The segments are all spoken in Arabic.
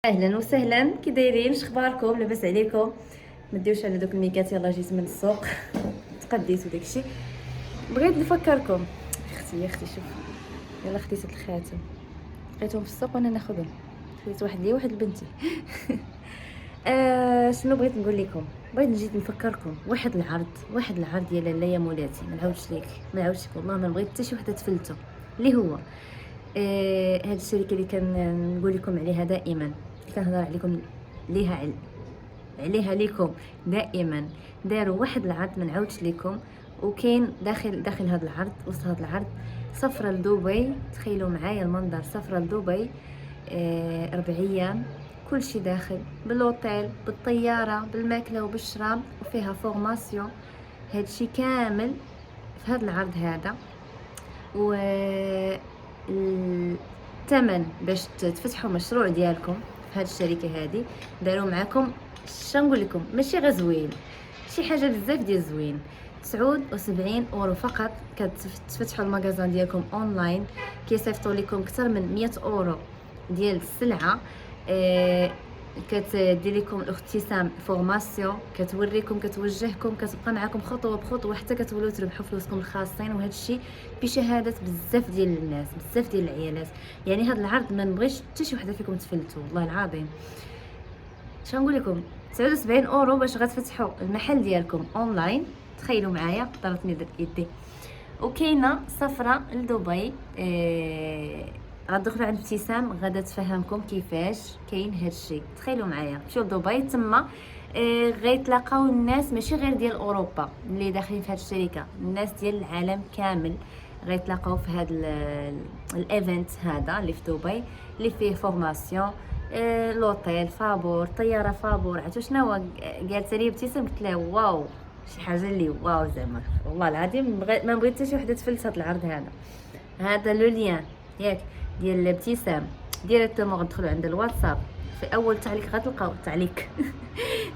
اهلا وسهلا، كي دايرين؟ اخباركم؟ لاباس عليكم؟ ما ديروش على دوك الميكات. يلا جيت من السوق تقديت وداكشي. بغيت نفكركم. اختي يا اختي شوف، يلا خديت هاد الخاتم، لقيتهم في السوق وانا ناخذهم. خديت واحد لي واحد لبنتي. شنو بغيت نقول لكم؟ بغيت نجي نفكركم واحد العرض يا لاله يا مولاتي. ما نعاودش لك والله ما بغيت حتى شي وحده تفلتو. اللي هو هاد الشركه اللي نقول لكم عليها دائما، اللي كنهضر عليكم عليها ليكم دائما. داروا واحد العرض ما نعاودش لكم، وكاين داخل هذا العرض، وسط هذا العرض سفرة لدبي. تخيلوا معايا المنظر، سفرة لدبي 4 ايام، كل شيء داخل، بالاوتيل، بالطياره، بالماكله وبالشراب، وفيها فورماسيون. هادشي كامل في هذا العرض هذا. و الثمن باش تفتحوا مشروع ديالكم في هذه الشركه هذه، داروا معكم نقول لكم ماشي غير زوين، شي حاجه بزاف ديال زوين. 79 اورو فقط كتفتحوا المغازان ديالكم اونلاين. كيصيفطوا لكم اكثر من 100 اورو ديال السلعه. كتدير لكم الاخت ابتسام فورماسيون، كتوريكم، كتوجهكم، كتبقى معكم خطوه بخطوه حتى كتولوا تربحوا فلوسكم الخاصين. وهذا الشيء بشهاده بزاف ديال الناس، بزاف ديال العيالات. يعني هذا العرض ما نبغيش حتى شي وحده فيكم تفلتوا، والله العظيم. نقول لكم 79 اورو باش غتفتحوا المحل ديالكم اونلاين. تخيلوا معايا، ضربتني يدي. وكاينه سفره لدبي. غندخلوا عند ابتسام غادا تفهمكم كيفاش كاين هذا الشيء. تخيلوا معايا، مشيو لدبي تما غيتلاقاو الناس ماشي غير ديال اوروبا اللي داخلين في هذه الشركه، الناس ديال العالم كامل غيتلاقاو في هذا الايفنت هذا اللي في دبي، اللي فيه فورماسيون. لوطيل فابور، طياره فابور. عرفتوا شنو هو؟ قالت لي ابتسام، قلت لها واو، شي حاجه اللي واو زعما. والله العظيم ما بغيت حتى شي وحده تفلت هذا العرض هذا لو ليان ياك ديال ابتسام. ديريكتومون غتدخلوا عند الواتساب، في اول تعليق غتلقاو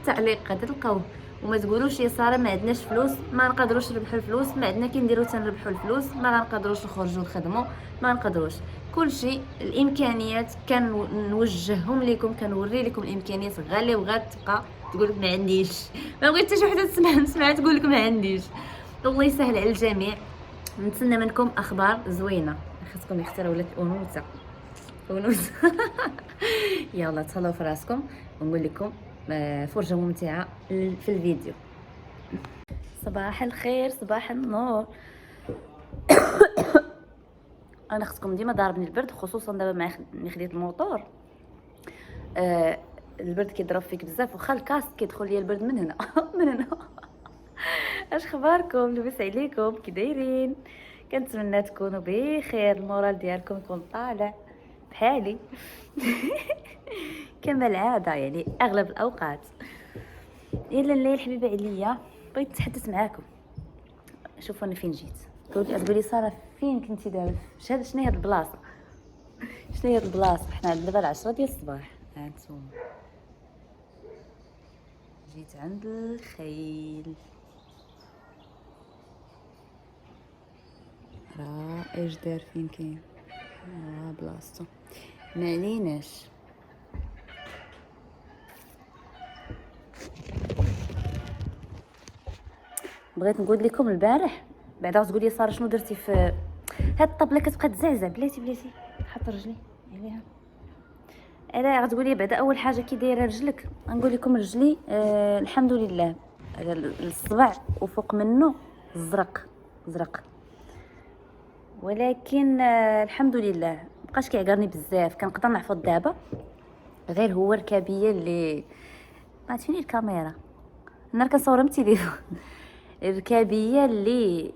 تعليق غتلقاو. وما تقولوش يا ساره ما عندناش فلوس، ما نقدروش نربحوا الفلوس، ما عندنا كي نديرو تنربحوا الفلوس، ما غنقدروش نخرجوا نخدموا، ما نقدروش. كل شيء الامكانيات كنوجههم لكم، كنوري لكم الامكانيات غاليه. وغتبقى تقول لك ما عنديش، ما بغيت حتى شي وحده تسمع تقول لك ما عنديش. الله يسهل على الجميع. نتسنى منكم اخبار زوينه. خاصكم يختاروا لك انوثه. يلا تهلاو في راسكم، ونقول لكم فرجه ممتعه في الفيديو. صباح الخير، صباح النور. انا خصكم ديما ضاربني البرد، خصوصا دابا مع ملي خديت الموطور. البرد كيضرب فيك بزاف، واخا الكاسك كيدخل ليا البرد من هنا. من هنا. اش خباركم؟ لاباس عليكم؟ كي دايرين؟ كنتمنى تكونوا بخير، المورال ديالكم يكون طالع بحالي. كما العاده، يعني اغلب الاوقات. يلا الليل حبيبه عليا، بغيت نتحدث معاكم. شوفوا انا فين جيت. تقولي ساره فين كنتي دابا؟ شنو هي هاد البلاصه؟ شنو هي هاد البلاصه؟ حنا دابا 10 ديال الصباح. ها انتم، جيت عند الخيل. راه ايش دار فين كاين؟ بلاصتو ما عليناش. بغيت نقول لكم البارح، بعدا تقولي ساره شنو درتي في هاد الطبله؟ كتبقى تزعزع. بلاتي حط رجلي عليها. انا غتقولي بعدا اول حاجه كي دايره رجلك. نقول لكم رجلي الحمد لله، الصبع وفوق منه زرق، ولكن الحمد لله مبقاش كيعقرني بزاف. كنقدر نحفظ دابا، غير هو ركابيه اللي ما فيني الكاميرا، انا كنصور بالتليفون. الركابيه اللي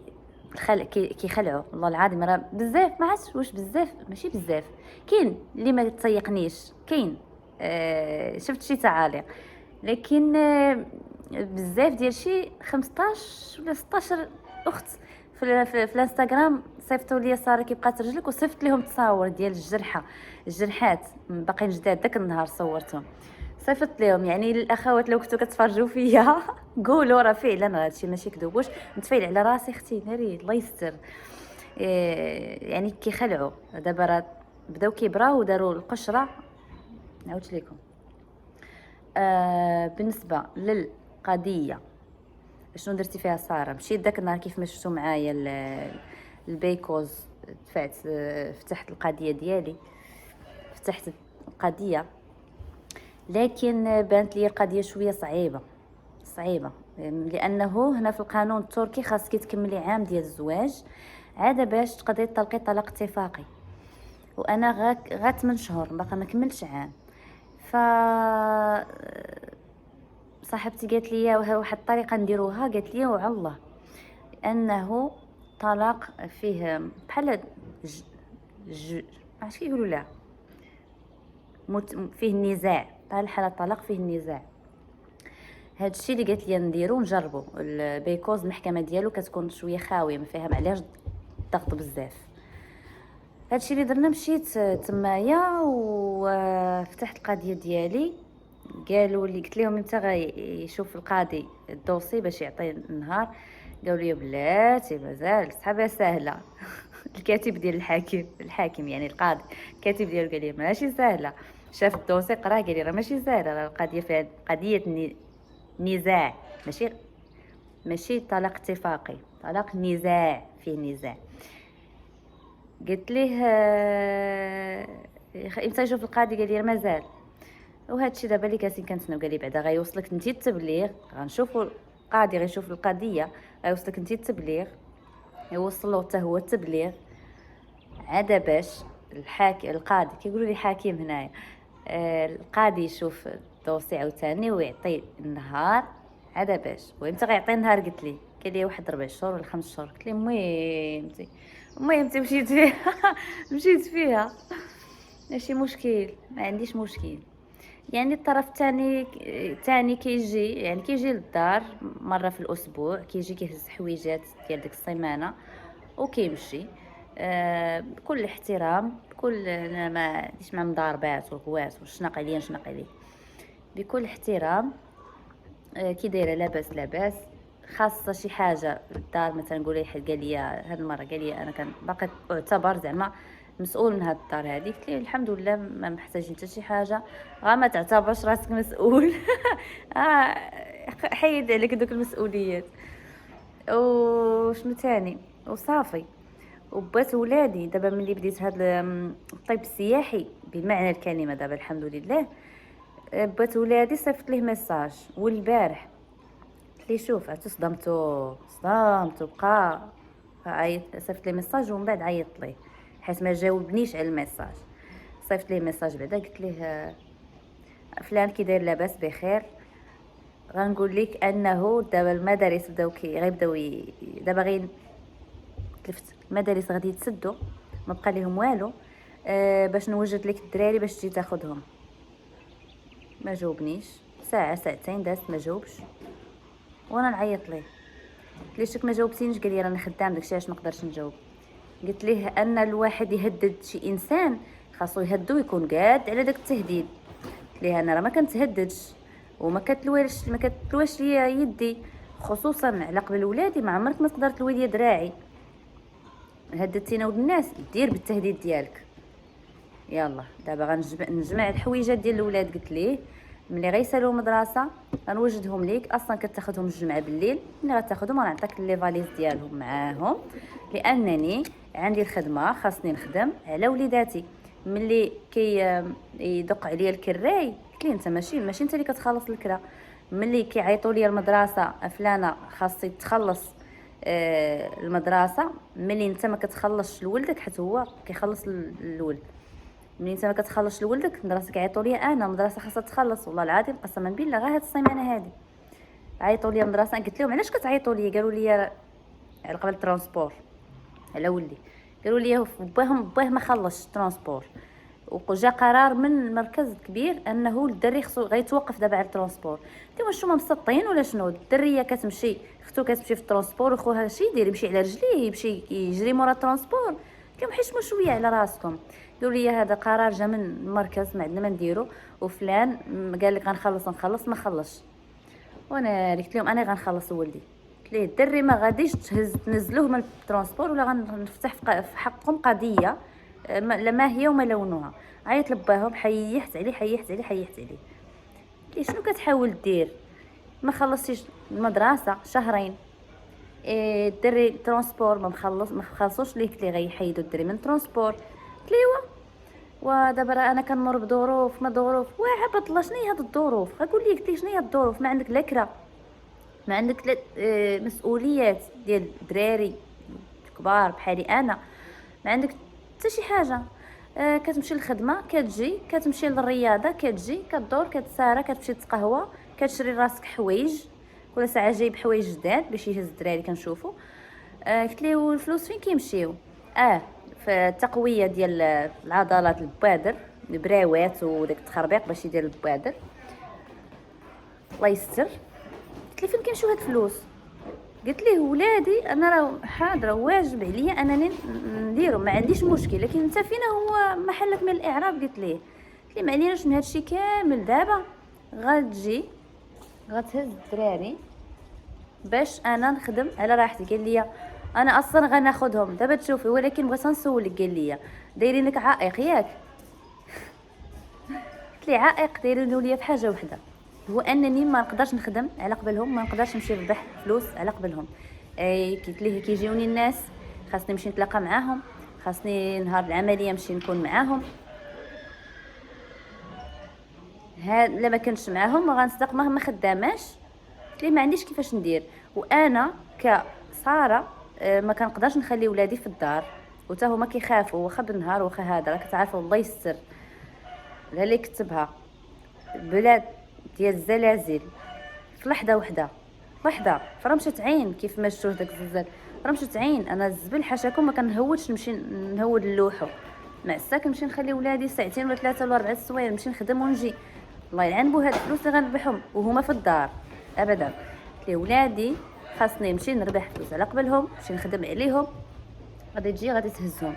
كيخلعوا والله العظيم. راه بزاف، ما عرفتش واش بزاف ماشي بزاف. كاين اللي ما تسيقنيش، كاين شفت شي تعاليق، لكن بزاف ديال شي 15 ولا 16 اخت في الانستغرام صيفطوا لي ساره كيبقات رجلك، وصيفط لهم تصاور ديال الجرحات باقيين جداد. داك النهار صورتهم، صيفط لهم. يعني الاخوات لو كنتو كتفرجوا فيا قولوا راه فعلا هادشي ماشي كذوب. واش نتفايل على راسي اختي ناري الله يستر. يعني كيخلعوا دابا، راه بداو كيبراو وداروا القشره. نعاودش لكم. بالنسبه للقضيه شنو درتي فيها ساره، مشيت داك النهار كيف ما شفتوا معايا البيكوز دفعت، فتحت القضيه ديالي، فتحت القضيه، لكن بانت لي القضيه شويه صعيبه لانه هنا في القانون التركي خاصك تكملي عام ديال الزواج عاد باش تقدري تطلقي طلاق اتفاقي، وانا غا 8 شهور باقا ما كملتش عام. ف صاحبتي قالت لي واحد الطريقه نديروها، قالت لي وعلى الله انه طلاق فيه بحال عرفتي كيقولوا لا فيه النزاع، بحال حاله طلاق فيه النزاع. هاد الشيء اللي قالت لي نديرو نجربو البيكوز المحكمه ديالو كتكون شويه خاويه، ما فيها معليش الضغط بزاف. هادشي اللي درنا، مشيت تمايا وفتحت القضيه ديالي. قالوا لي، قلت لهم امتى غيشوف القاضي الدوسي باش يعطي النهار؟ قالوا لي بلاتي مازال صحابها سهله. الكاتب ديال الحاكم يعني القاضي، الكاتب ديالو قال لي ماشي سهله، شاف الدوسي قراه قال لي راه ماشي سهله، راه القضيه فيها قضيه نزاع، ماشي طلاق اتفاقي، طلاق نزاع، فيه نزاع. قلت ليه امتى يشوف القاضي؟ قال لي مازال. وهذا الشيء دابا اللي كاسين كنتسناو. قال لي بعدا غيوصلك انت التبليغ، غنشوفوا القاضي غيشوف القضيه، غيوصلك انت التبليغ، يوصلوا حتى هو التبليغ عاد باش القاضي كيقولوا لي حاكم هنايا، القاضي يشوف الدوسي عاوتاني ويعطي النهار عاد باش. وامتى غيعطي النهار؟ قلت لي قال لي واحد 4 شهور ولا 5 شهور. قلت لي المهم مشيت فيها. مشيت فيها ماشي مشكل، ما عنديش مشكل. يعني الطرف الثاني كيجي، يعني كيجي للدار مره في الاسبوع، كيجي كيهز حويجات ديال ديك السيمانه وكيمشي بكل احترام، بكل ما ديش مع مضاربات وغوات وشنق عليا نشنق عليه، بكل احترام. كي دايره لاباس لاباس، خاصه شي حاجه الدار مثلا نقول حد قال لي هاد المره، قال لي انا كان باقي اعتبر زعما مسؤول من هاد الدار هادي. قلت ليه الحمد لله ما محتاجين حتى شي حاجه، غير ما تعتبرش راسك مسؤول. حيد عليك دوك المسؤوليات. وشنو تاني وصافي. وبات ولادي دابا ملي بديت هاد الطيب السياحي بمعنى الكلمه، دابا الحمد لله بات ولادي صيفط ليه ميساج والبارح قلت ليه شوف عرفتو صدمتو بقى عيط، صيفط ليه ميساج ومن بعد عيط ليه حيت ما جاوبنيش على الميساج. صيفط ليه ميساج بعدا قلت ليه فلان كي داير لاباس بخير، غنقول لك انه دابا المدارس بداو غيبداو دابا تلفت المدارس غادي يتسدوا، ما بقى لهم والو، باش نوجد لك الدراري باش تجي تاخذهم. ما جاوبنيش، ساعه ساعتين دازت ما جاوبش، وانا نعيط ليه قلت ليه شك ما جاوبتينيش؟ قال لي راني خدام داكشي علاش ما نقدرش نجاوب. قلت ليه ان الواحد يهدد شي انسان خاصو يهدو يكون قاد على داك التهديد. قلت ليه انا راه ما كنتهددش وما كتلواش ليا يدي، خصوصا على قبل ولادي ما عمرك ما تقدر تلوي ليا دراعي. هددتينا ولد الناس دير بالتهديد ديالك. يلا دابا غنجمع الحويجات ديال الاولاد. قلت ليه ملي غيسالوا المدرسه غنوجدهم ليك، اصلا كتاخذهم الجمعه بالليل، ملي غتاخذهم غنعطيك لي فاليز ديالهم معاهم، لانني عندي الخدمه خاصني نخدم على وليداتي. ملي يدق عليا الكراي قلت ليه انت ماشي انت اللي كتخلص الكرا، ملي كيعيطوا لي المدرسه فلانه خاصي تخلص المدرسه، ملي انت ما كتخلصش لولدك حيت هو كيخلص الولد، ملي انت ما كتخلصش لولدك المدرسه كيعيطوا لي انا المدرسه خاصها تخلص. والله العظيم قسما بالله غير هاد السيمانه هادي عيطوا لي المدرسه، قلت لهم علاش كتعيطوا لي؟ قالوا لي على قبل الترونسبور على ولدي، قالوا لي باه ما خلصش الترونسبور، وجا قرار من المركز الكبير انه الدري خصو غيتوقف دابا على الترونسبور. قلت لهم واش هما مسطين ولا شنو؟ الدريه كتمشي اختو كتمشي في الترونسبور وخوها شي يدير يمشي على رجليه يمشي يجري مورا الترونسبور. قلت لهم حيشموا شويه على راسكم. قالوا لي هذا قرار جا من المركز ما عندنا ما نديرو، وفلان قال لك غنخلص ما خلصش. وانا قلت لهم انا غنخلص ولدي. قلت ليه الدري ما غاديش تنزلوه من الترونسبور ولا غنفتح في حقكم قضيه لا ما هي وما لونها، عيط لباهم، حيحت عليه لي شنو كتحاول دير؟ ما خلصتيش المدرسه شهرين، الدري ترونسبور ما خلصوش ليه، قلت لي غيحيدوا الدري من ترونسبور، قلت لي ودابا راه انا كنمر بظروف، ما ظروف وعبد الله. شنو هي هاد الظروف؟ غنقول لي قلت لي شنو هي الظروف؟ ما عندك لا كرا، ما عندك لا مسؤوليات ديال الدراري كبار بحالي انا، ما عندك حتى شي حاجه. كتمشي للخدمه، كتجي كتمشي للرياضه، كتجي كدور كتسارى، كتمشي تقهوى، كتشري راسك حوايج، كل ساعه جايب حوايج جداد باش يهز الدراري كنشوفو. قلت ليه والفلوس فين كيمشيو؟ في التقويه ديال العضلات، البوادر، البراوات وداك التخربيق باش يدير البوادر، الله يستر. قلت ليه فين كيمشيو هاد الفلوس؟ قلت ليه ولادي انا راه حاضره، واجب عليا انني نديرو، ما عنديش مشكل، لكن انت فينا هو محلك من الاعراب. قلت ليه ما عليناش من هادشي كامل. دابا غتجي غتهز الدراري باش انا نخدم على راحتي. قال لي انا اصلا غناخذهم دابا تشوفي، ولكن بغيت نسولك. قال لي دايرينك عائق ياك؟ قلت لي عائق دايرينو ليا في حاجه وحده، هو انني ما نقدرش نخدم على قبلهم، ما نقدرش نمشي نربح فلوس على قبلهم. قلت ليه كيجيوني الناس خاصني نمشي نتلاقى معاهم، خاصني نهار العمليه نمشي نكون معاهم. لا ما كنتش معاهم ما غنصدق، ما خداماش. قلت ليه ما عنديش كيفاش ندير، وانا كساره ما كنقدرش نخلي ولادي في الدار، وتا هما كيخافوا واخا بالنهار واخا هذا، راك تعرفوا الله يستر. لا اللي كتبها بلاد ديال الزلازل في لحظه وحده فرمشت عين، كيف ما شفتوا داك الزلزال فرمشت عين. انا الزبل حاشاكم ما كنهودش نمشي نهود اللوحو، مع الساعه كنمشي نخلي ولادي ساعتين ولا 3 ولا 4 سوايع نمشي نخدم ونجي. الله يلعن بو هاد الفلوس اللي غنربحهم وهما في الدار ابدا. لي ولادي خاصني نمشي نربح فلوس على قبلهم، نمشي نخدم عليهم، غادي تجي غادي تهزهم.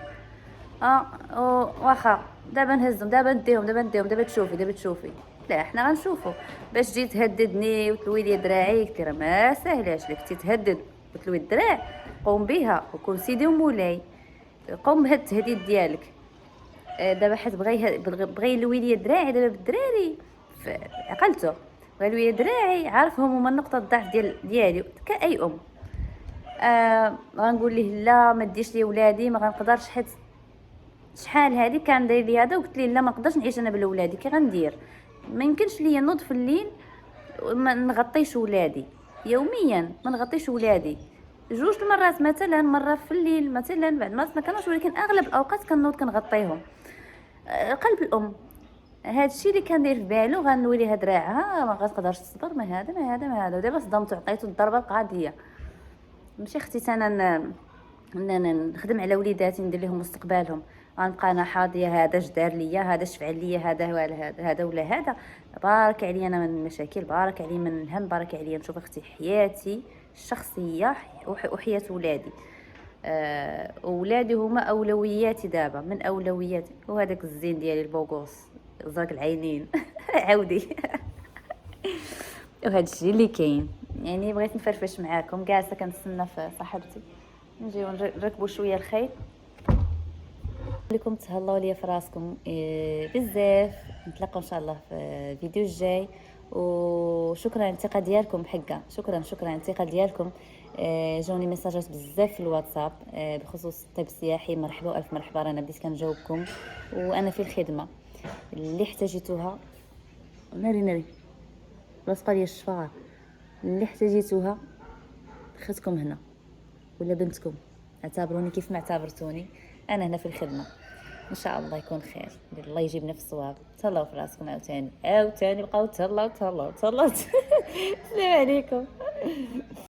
واخا دابا نهزهم، دابا نديهم، دابا تشوفي. لا حنا غنشوفوا. باش تجي تهددني وتلوي لي دراعي، قلت راه ما ساهلاش لك تهدد وتلوي الدراع، قوم بها وكون سيدي ومولاي، قوم بهاد التهديد ديالك. دابا حيت بغى يلوي لي دراعي دابا بالدراري عقلته، بغى يلوي دراعي، عارفهم هما نقطه الضعف ديالي كاي ام. غنقول ليه لا ما ديش لي ولادي، ما غنقدرش، حيت شحال هذه كان داير لي هذا، وقلت ليه لا ما نقدرش نعيش انا بلا ولادي. كي غندير؟ ما يمكنش ليا نوض في الليل ما نغطيش ولادي يوميا، ما نغطيش ولادي 2 المرات مثلا، مره في الليل مثلا، بعد ما كانوش، ولكن اغلب الاوقات كنوض كنغطيهم. قلب الام هذا الشيء اللي كان داير في بالو، غنوي ليها دراعها ما غتقدرش تصبر، ما هذا. ودابا صدمت وعطيتو الضربه القاضيه. ماشي اختي انا نخدم على وليداتي، ندير لهم مستقبلهم، غنبقى انا حاضيه هذا اش دار ليا، هذا اش فعل ليا، هذا ولا هذا. بارك عليا انا من المشاكل، بارك عليا من الهم، بارك عليا نشوف اختي حياتي الشخصيه وحياه ولادي. ولادي هما اولوياتي دابا، من اولوياتي. وهذاك الزين ديالي البوغوس زرق العينين عاودي وهذا الشيء اللي كاين. يعني بغيت نفرفش معاكم، جالسه كنتسنى في صاحبتي نجيو نركبوا شويه الخيط. لكم تهلاو ليا في راسكم بزاف. نتلاقاو ان شاء الله في الفيديو الجاي، وشكرا على الثقه ديالكم حقا، شكرا على الثقه ديالكم. جاوني ميساجات بزاف في الواتساب بخصوص الطب السياحي. مرحبا والف مرحبا، رانا بديت كنجاوبكم وانا في الخدمه. اللي احتاجيتوها ناري لاصقه ليا الشفار، اللي احتاجيتوها اختكم هنا ولا بنتكم، اعتبروني كيف ما اعتبرتوني، انا هنا في الخدمه. ان شاء الله يكون خير، الله يجيبنا في الصواب. تهلاو في راسكم عاوتاني بقاو تهلاو السلام عليكم.